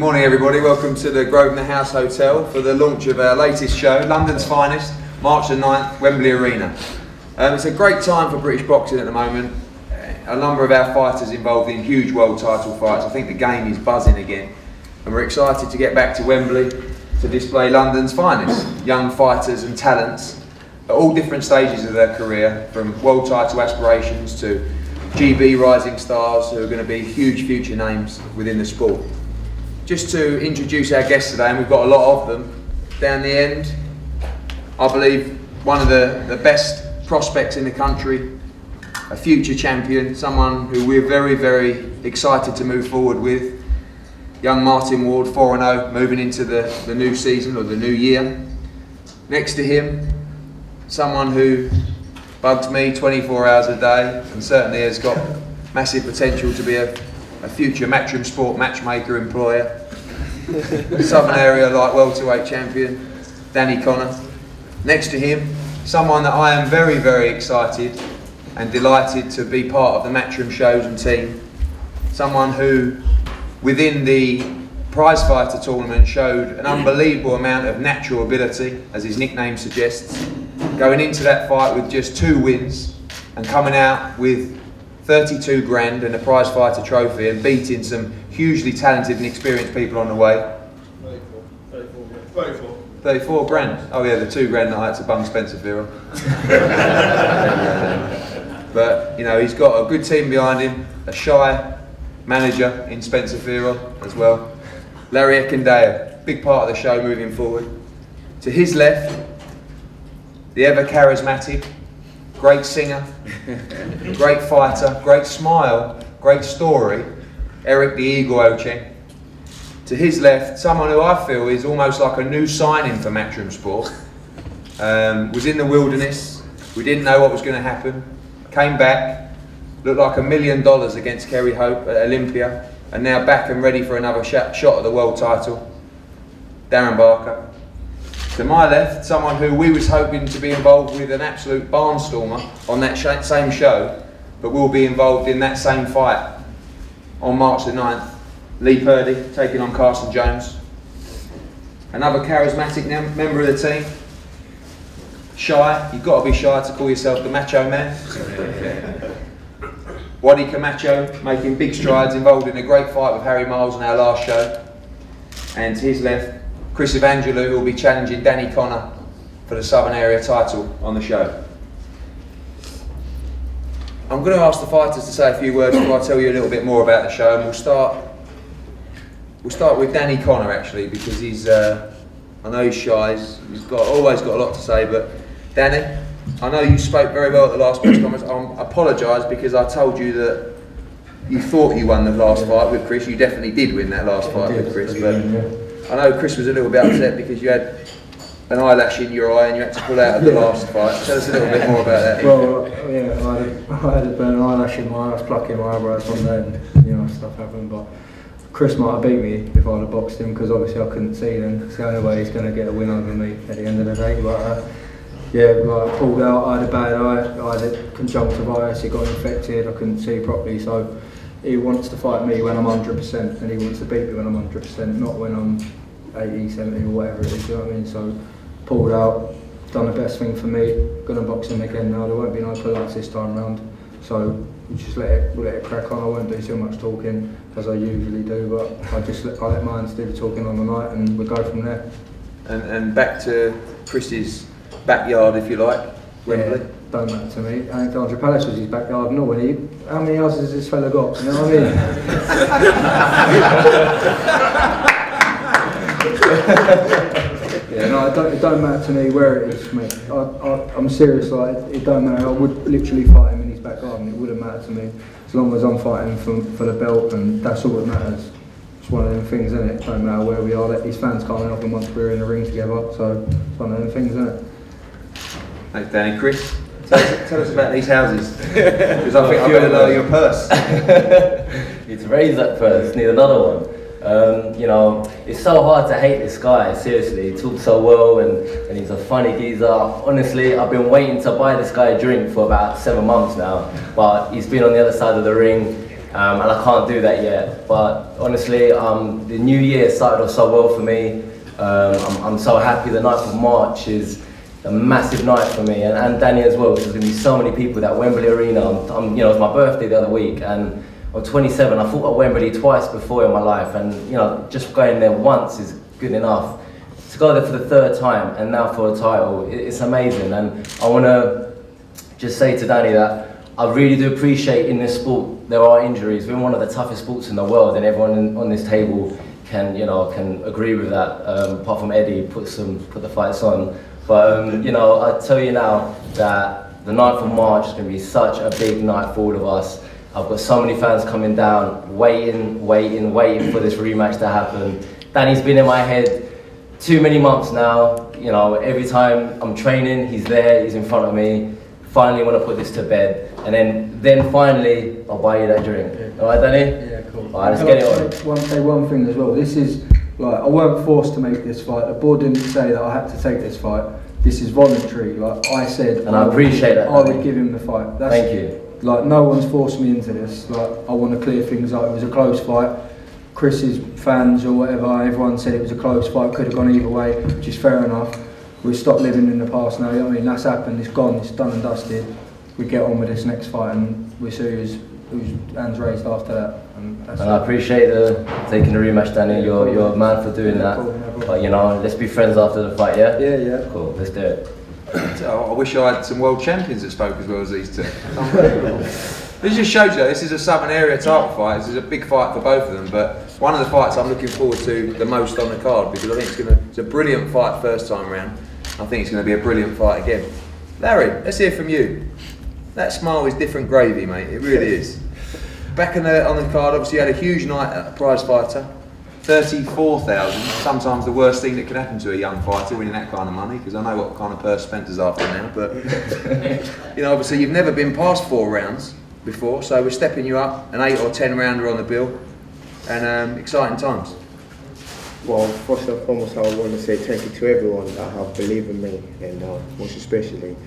morning everybody, welcome to the Grosvenor House Hotel for the launch of our latest show, London's Finest, March the 9th, Wembley Arena. It's a great time for British boxing at the moment. A number of our fighters involved in huge world title fights. I think the game is buzzing again and we're excited to get back to Wembley to display London's finest. Young fighters and talents at all different stages of their career, from world title aspirations to GB rising stars who are going to be huge future names within the sport. Just to introduce our guests today, and we've got a lot of them, down the end, I believe one of the best prospects in the country, a future champion, someone who we're very, very excited to move forward with. Young Martin Ward, 4-0, moving into the new season or the new year. Next to him, someone who bugs me 24 hours a day and certainly has got massive potential to be a future Matchroom Sport matchmaker employer. Southern area light welterweight champion, Danny Connor. Next to him, someone that I am very, very excited and delighted to be part of the Matchroom shows and team. Someone who, within the prizefighter tournament, showed an unbelievable amount of natural ability, as his nickname suggests, going into that fight with just 2 wins and coming out with 32 grand and a prizefighter trophy and beating some hugely talented and experienced people on the way. 34 grand. Oh yeah, the 2 grand that I had to bung Spencer Farrell. But you know, he's got a good team behind him, a shy manager in Spencer Farrell as well. Larry Eckendale, big part of the show moving forward. To his left, the ever charismatic, great singer, great fighter, great smile, great story, Eric the Eagle Ochieng. To his left, someone who I feel is almost like a new signing for Matchroom Sport. Was in the wilderness, we didn't know what was going to happen, came back, looked like $1 million against Kerry Hope at Olympia, and now back and ready for another shot at the world title, Darren Barker. To my left, someone who we was hoping to be involved with an absolute barnstormer on that same show, but will be involved in that same fight on March the 9th, Lee Purdy taking on Carson Jones. Another charismatic member of the team, shy, you've got to be shy to call yourself the macho man. Waddy Kamacho making big strides, involved in a great fight with Harry Miles on our last show. And to his left, Chris Evangelou, who will be challenging Danny Connor for the Southern Area title on the show. I'm going to ask the fighters to say a few words before I tell you a little bit more about the show, and we'll start with Danny Connor actually, because he's I know he's shy, he's always got a lot to say. But Danny, I know you spoke very well at the last press conference. I apologise because I told you that you thought you won the last fight with Chris. You definitely did win that last fight with Chris, but I know Chris was a little bit upset because you had an eyelash in your eye and you had to pull out of the last fight. Tell us a little bit more about that. Well, yeah, I had a burn eyelash in my eye, I was plucking my eyebrows from there, and you know, stuff happened. But Chris might have beat me if I'd have boxed him, because obviously I couldn't see then. It's the only way he's going to get a win over me at the end of the day. But yeah, like, I pulled out, I had a bad eye, I had a conjunctivitis, it got infected, I couldn't see properly. So he wants to fight me when I'm 100%, and he wants to beat me when I'm 100%, not when I'm 80, 70 or whatever it is, you know what I mean? So pulled out, done the best thing for me, gonna box him again now. There won't be no pull-outs this time round, so we just let it crack on. I won't do too much talking as I usually do, but I let my hands do the talking on the night, and we'll go from there. And back to Chris's backyard, if you like, Wembley. Yeah, don't matter to me. Andrew Palace was his backyard, nor when he. How many houses has this fella got? You know what I mean? Yeah, no, it don't matter to me where it is, mate. I'm serious, like, it don't matter. I would literally fight him in his back garden, it wouldn't matter to me. As long as I'm fighting for the belt, and that's all that matters. It's one of them things, isn't it? It don't matter where we are, these fans can't help them once we're in the ring together, so it's one of them things, isn't it? Thanks, Danny. Chris, tell us about these houses, because I think I'm going to lower your purse. It's raised that purse, need another one. You know, it's so hard to hate this guy, seriously. He talks so well and he's a funny geezer. Honestly, I've been waiting to buy this guy a drink for about 7 months now, but he's been on the other side of the ring and I can't do that yet. But honestly, the new year started off so well for me. I'm so happy. The 9th of March is a massive night for me, and Danny as well. There's going to be so many people at Wembley Arena. You know, it's my birthday the other week, and I'm 27. I fought at Wembley twice before in my life, and you know, just going there once is good enough. To go there for the 3rd time and now for a title, it's amazing. And I want to just say to Danny that I really do appreciate in this sport there are injuries. We're one of the toughest sports in the world, and everyone on this table can agree with that. Apart from Eddie, put the fights on. But you know, I tell you now that the 9th of March is going to be such a big night for all of us. I've got so many fans coming down, waiting for this rematch to happen. Danny's been in my head too many months now. You know, every time I'm training, he's there, he's in front of me. Finally want to put this to bed, and then finally I'll buy you that drink. Yeah. All right, Danny? Yeah, cool. All right, let's get it on. Say one thing as well. This is like, I weren't forced to make this fight. The board didn't say that I had to take this fight. This is voluntary. Like I said, and I appreciate that. I would give him the fight. Thank you. Like no one's forced me into this. Like I want to clear things up. It was a close fight. Chris's fans or whatever, everyone said it was a close fight. Could have gone either way, which is fair enough. We've stopped living in the past now. You know what I mean? That's happened. It's gone. It's done and dusted. We get on with this next fight, and we see whose hands raised after that. And I appreciate taking the rematch, Danny. You're a man for doing that. Cool, but you know, let's be friends after the fight, yeah? Yeah, yeah. Cool. Let's do it. I wish I had some world champions that spoke as well as these two. This just shows you this is a Southern area title fight. This is a big fight for both of them, but one of the fights I'm looking forward to the most on the card, because I think it's a brilliant fight first time round. I think it's going to be a brilliant fight again. Larry, let's hear from you. That smile is different gravy, mate. It really is. Back on the card, obviously you had a huge night at a prize fighter. 34,000. Sometimes the worst thing that can happen to a young fighter winning that kind of money, because I know what kind of purse Spencer's after now. But you know, obviously you've never been past 4 rounds before, so we're stepping you up. An 8 or 10 rounder on the bill, and exciting times. Well, first and foremost, I want to say thank you to everyone that have believed in me, and most especially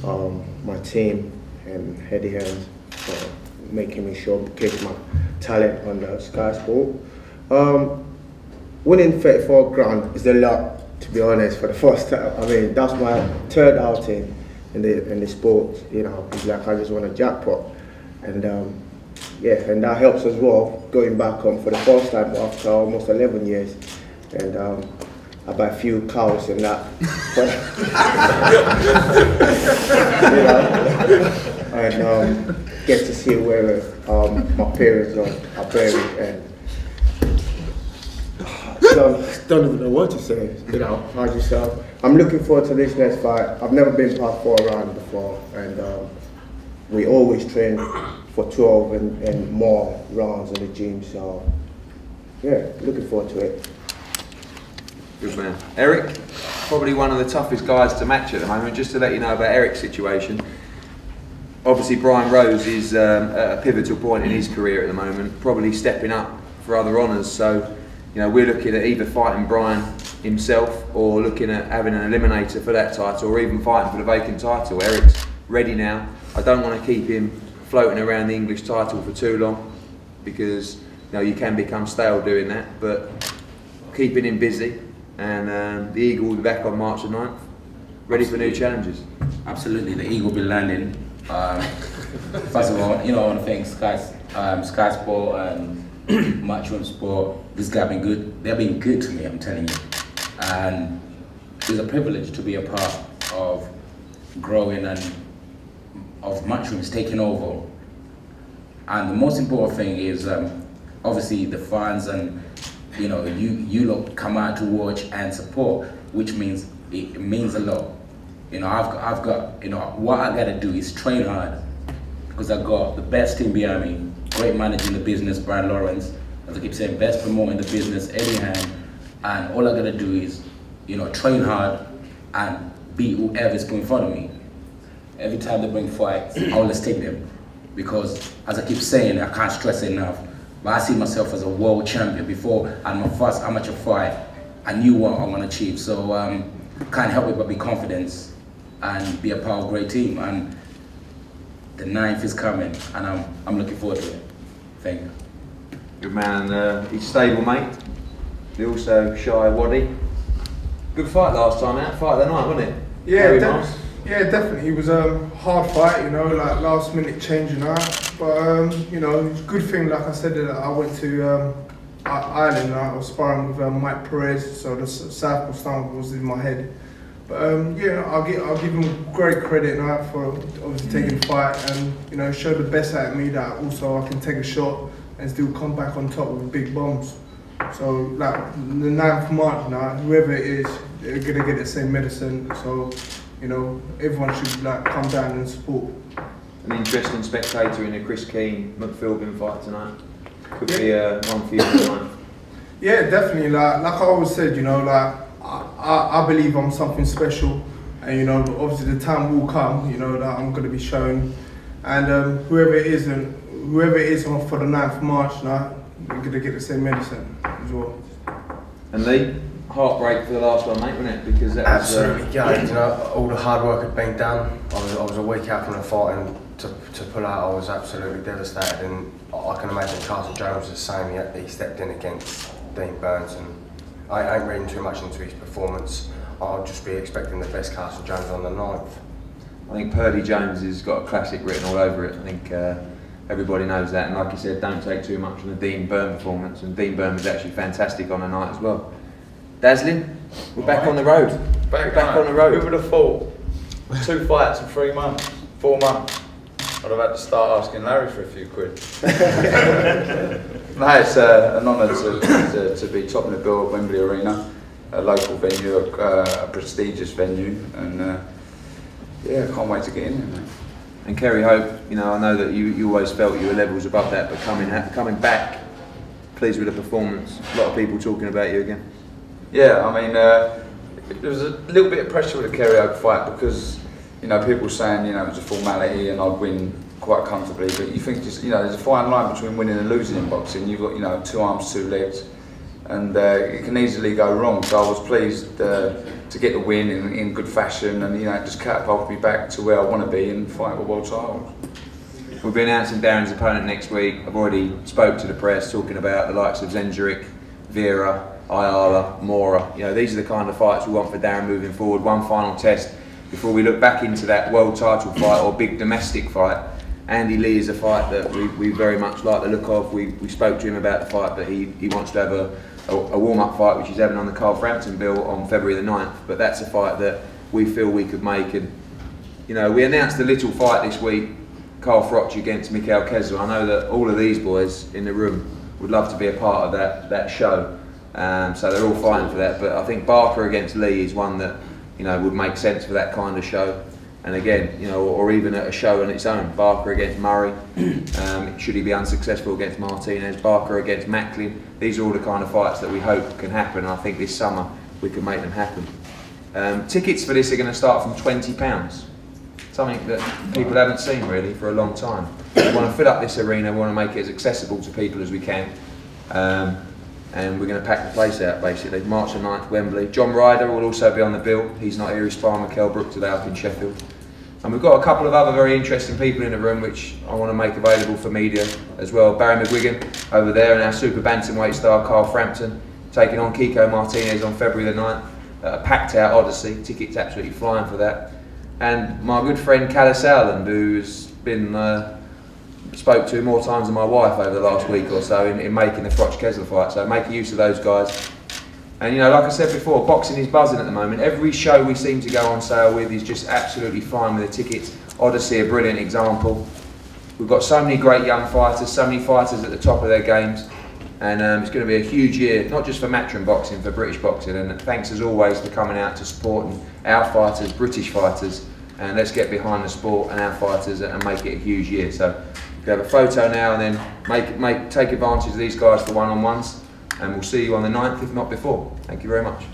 my team and Eddie Hands for making me showcase my talent on the Sky Sport. Winning 34 grand is a lot, to be honest, for the first time. I mean, that's my 3rd outing in the sport. You know, it's like I just won a jackpot, and yeah, and that helps as well. Going back for the first time after almost 11 years, and I buy a few cows and that, you know, and get to see where my parents are buried, and don't even know what to say. You know, I'm looking forward to this next fight. I've never been past 4 rounds before, and we always train for 12 and more rounds in the gym. So yeah, looking forward to it. Good man. Eric, probably one of the toughest guys to match at the moment. Just to let you know about Eric's situation, obviously Brian Rose is at a pivotal point in his career at the moment, probably stepping up for other honours. So, you know, we're looking at either fighting Brian himself or looking at having an eliminator for that title, or even fighting for the vacant title. Eric's ready now. I don't want to keep him floating around the English title for too long, because you know you can become stale doing that, but keeping him busy. And the Eagle will be back on March the 9th, ready for new challenges. Absolutely, the Eagle will be landing. First of all, you know, I want to thank Sky Sport and Matchroom Sport. This guy been good. They've been good to me, I'm telling you. And it's a privilege to be a part of growing and of Matchrooms taking over. And the most important thing is obviously the fans, and you know, you lot come out to watch and support, which means it means a lot. You know, I've got, you know, what I gotta do is train hard, because I've got the best team behind me, great manager in the business, Brian Lawrence, as I keep saying, best promoter in the business, Eddie Hand, and all I gotta do is, you know, train hard and beat whoever's put in front of me. Every time they bring fights, I always take them, because as I keep saying, I can't stress it enough, but I see myself as a world champion. Before I had my first amateur fight, I knew what I want to achieve. So can't help it but be confident and be a part of a great team. And the 9th is coming, and I'm looking forward to it. Thank you. Good man, and his stable mate, the also shy Waddy. Good fight last time out, fight of the night, wasn't it? Yeah, definitely. It was a hard fight, you know, like last minute changing out. But you know, it's a good thing, like I said, that I went to Ireland. I was sparring with Mike Perez, so the southpaw stance was in my head. But yeah, I'll give him great credit now for obviously taking the fight and, you know, show the best out of me that also I can take a shot and still come back on top with big bombs. So like the 9th of March now, whoever it is, they're gonna get the same medicine. So, you know, everyone should like come down and support. An interesting spectator in the Chris Keane-McPhilbin fight tonight. Could be one for you tonight. Yeah, definitely. Like I always said, you know, like I believe I'm something special, and you know, obviously the time will come, you know, that I'm gonna be shown, and whoever it is for the 9th of March now, we're gonna get the same medicine as well. And Lee, heartbreak for the last one, mate, wasn't it? Because that absolutely gutted. You know, all the hard work had been done. I was a week out from the fight, and to pull out, I was absolutely devastated. And I can imagine Carson Jones was the same. He stepped in against Dean Burns, and I ain't reading too much into his performance. I'll just be expecting the best Carson Jones on the 9th. I think Purdy Jones has got a classic written all over it. I think everybody knows that, and like you said, don't take too much from the Dean Burn performance, and Dean Burn was actually fantastic on the night as well. Dazzling, we're back on the road. Back on the road. Who would have thought? 2 fights in 3 months, 4 months. I'd have had to start asking Larry for a few quid. No, it's an honour to be topping the bill at Wembley Arena, a local venue, a prestigious venue, and yeah, I can't wait to get in there, mate. And Kerry Hope, you know, I know that you always felt you were levels above that, but coming back, pleased with the performance. A lot of people talking about you again. Yeah, I mean, there was a little bit of pressure with the Kerry Hope fight because, you know, people saying, you know, it was a formality and I'd win quite comfortably, but you think just, you know, there's a fine line between winning and losing in boxing. You've got, you know, 2 arms, 2 legs, and it can easily go wrong. So I was pleased to get the win in good fashion, and, you know, it just catapulted me back to where I want to be and fight for world titles. We'll be announcing Darren's opponent next week. I've already spoke to the press talking about the likes of Zendrick, Vera, Ayala, Mora. You know, these are the kind of fights we want for Darren moving forward. One final test before we look back into that world title fight or big domestic fight. Andy Lee is a fight that we very much like the look of. We spoke to him about the fight that he wants to have a warm-up fight, which he's having on the Carl Frampton bill on February the 9th. But that's a fight that we feel we could make. And, you know, we announced a little fight this week, Carl Froch against Mikhail Kesler. I know that all of these boys in the room would love to be a part of that show. So they're all fighting for that. But I think Barker against Lee is one that, you know, would make sense for that kind of show. And again, you know, or even at a show on its own. Barker against Murray, should he be unsuccessful against Martinez, Barker against Macklin. These are all the kind of fights that we hope can happen, and I think this summer we can make them happen. Tickets for this are going to start from £20, something that people haven't seen really for a long time. We want to fill up this arena, we want to make it as accessible to people as we can. And we're going to pack the place out basically. March the 9th, Wembley. John Ryder will also be on the bill. He's not here, he's sparring with Kell Brook today up in Sheffield. And we've got a couple of other very interesting people in the room which I want to make available for media as well. Barry McGuigan over there, and our super bantamweight star Carl Frampton taking on Kiko Martinez on February the 9th. A packed out Odyssey, tickets absolutely flying for that. And my good friend Callis Howland, who's been spoke to more times than my wife over the last week or so in making the Froch Kesler fight, so making use of those guys. And, you know, like I said before, boxing is buzzing at the moment. Every show we seem to go on sale with is just absolutely flying with the tickets. Odyssey, a brilliant example. We've got so many great young fighters, so many fighters at the top of their games, and it's going to be a huge year, not just for Matchroom boxing, for British boxing. And thanks as always for coming out to support our fighters, British fighters, and let's get behind the sport and our fighters and make it a huge year. So we have a photo now, and then take advantage of these guys for one-on-ones, and we'll see you on the 9th, if not before. Thank you very much.